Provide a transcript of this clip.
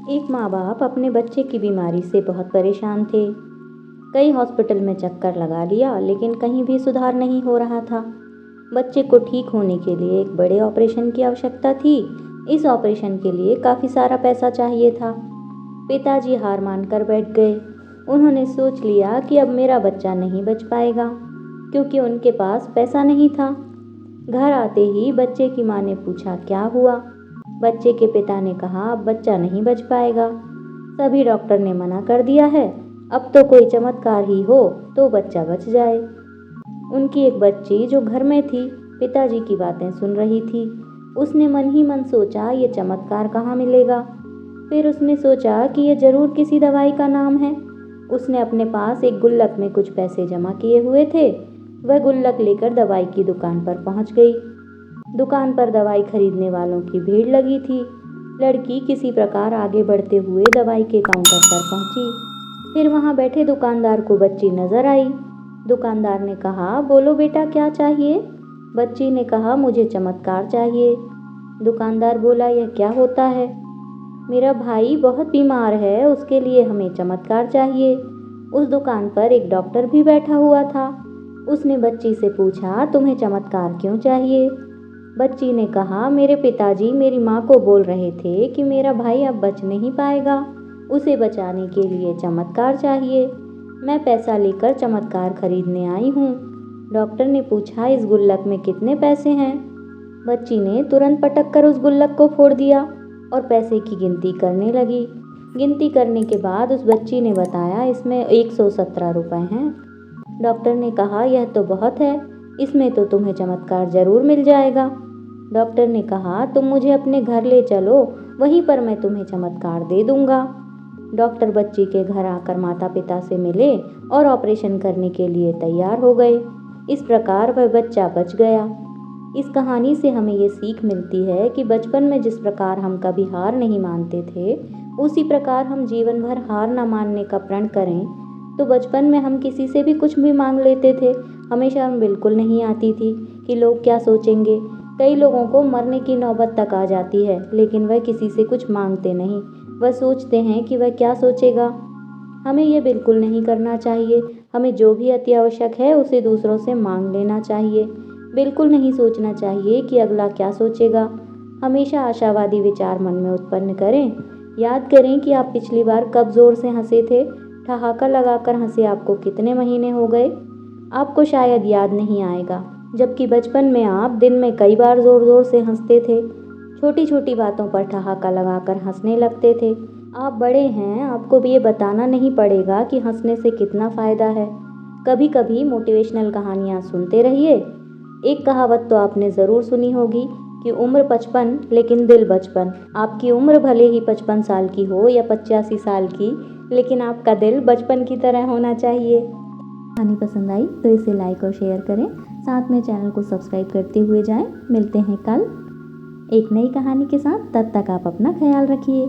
एक माँ बाप अपने बच्चे की बीमारी से बहुत परेशान थे। कई हॉस्पिटल में चक्कर लगा लिया लेकिन कहीं भी सुधार नहीं हो रहा था। बच्चे को ठीक होने के लिए एक बड़े ऑपरेशन की आवश्यकता थी। इस ऑपरेशन के लिए काफ़ी सारा पैसा चाहिए था। पिताजी हार मानकर बैठ गए। उन्होंने सोच लिया कि अब मेरा बच्चा नहीं बच पाएगा, क्योंकि उनके पास पैसा नहीं था। घर आते ही बच्चे की माँ ने पूछा, क्या हुआ? बच्चे के पिता ने कहा, अब बच्चा नहीं बच पाएगा। सभी डॉक्टर ने मना कर दिया है। अब तो कोई चमत्कार ही हो तो बच्चा बच जाए। उनकी एक बच्ची जो घर में थी, पिताजी की बातें सुन रही थी। उसने मन ही मन सोचा, ये चमत्कार कहाँ मिलेगा। फिर उसने सोचा कि ये जरूर किसी दवाई का नाम है। उसने अपने पास एक गुल्लक में कुछ पैसे जमा किए हुए थे। वह गुल्लक लेकर दवाई की दुकान पर पहुंच गई। दुकान पर दवाई खरीदने वालों की भीड़ लगी थी। लड़की किसी प्रकार आगे बढ़ते हुए दवाई के काउंटर पर पहुंची। फिर वहां बैठे दुकानदार को बच्ची नजर आई। दुकानदार ने कहा, बोलो बेटा, क्या चाहिए? बच्ची ने कहा, मुझे चमत्कार चाहिए। दुकानदार बोला, यह क्या होता है? मेरा भाई बहुत बीमार है, उसके लिए हमें चमत्कार चाहिए। उस दुकान पर एक डॉक्टर भी बैठा हुआ था। उसने बच्ची से पूछा, तुम्हें चमत्कार क्यों चाहिए? बच्ची ने कहा, मेरे पिताजी मेरी माँ को बोल रहे थे कि मेरा भाई अब बच नहीं पाएगा, उसे बचाने के लिए चमत्कार चाहिए। मैं पैसा लेकर चमत्कार खरीदने आई हूँ। डॉक्टर ने पूछा, इस गुल्लक में कितने पैसे हैं? बच्ची ने तुरंत पटक कर उस गुल्लक को फोड़ दिया और पैसे की गिनती करने लगी। गिनती करने के बाद उस बच्ची ने बताया, इसमें 117 रुपए हैं। डॉक्टर ने कहा, यह तो बहुत है, इसमें तो तुम्हें चमत्कार जरूर मिल जाएगा। डॉक्टर ने कहा, तुम मुझे अपने घर ले चलो, वहीं पर मैं तुम्हें चमत्कार दे दूंगा। डॉक्टर बच्ची के घर आकर माता पिता से मिले और ऑपरेशन करने के लिए तैयार हो गए। इस प्रकार वह बच्चा बच गया। इस कहानी से हमें ये सीख मिलती है कि बचपन में जिस प्रकार हम कभी हार नहीं मानते थे, उसी प्रकार हम जीवन भर हार न मानने का प्रण करें। तो बचपन में हम किसी से भी कुछ भी मांग लेते थे, हमें शर्म बिल्कुल नहीं आती थी कि लोग क्या सोचेंगे। कई लोगों को मरने की नौबत तक आ जाती है, लेकिन वह किसी से कुछ मांगते नहीं। वह सोचते हैं कि वह क्या सोचेगा। हमें ये बिल्कुल नहीं करना चाहिए। हमें जो भी अति आवश्यक है उसे दूसरों से मांग लेना चाहिए। बिल्कुल नहीं सोचना चाहिए कि अगला क्या सोचेगा। हमेशा आशावादी विचार मन में उत्पन्न करें। याद करें कि आप पिछली बार कब जोर से हंसे थे। ठहाका लगाकर हंसे आपको कितने महीने हो गए? आपको शायद याद नहीं आएगा, जबकि बचपन में आप दिन में कई बार जोर जोर से हंसते थे। छोटी छोटी बातों पर ठहाका लगाकर हंसने लगते थे। आप बड़े हैं, आपको भी ये बताना नहीं पड़ेगा कि हंसने से कितना फ़ायदा है। कभी कभी मोटिवेशनल कहानियाँ सुनते रहिए। एक कहावत तो आपने ज़रूर सुनी होगी कि उम्र 55 लेकिन दिल बचपन। आपकी उम्र भले ही 55 साल की हो या 85 साल की, लेकिन आपका दिल बचपन की तरह होना चाहिए। कहानी पसंद आई तो इसे लाइक और शेयर करें, साथ में चैनल को सब्सक्राइब करते हुए जाएं। मिलते हैं कल एक नई कहानी के साथ, तब तक आप अपना ख्याल रखिए।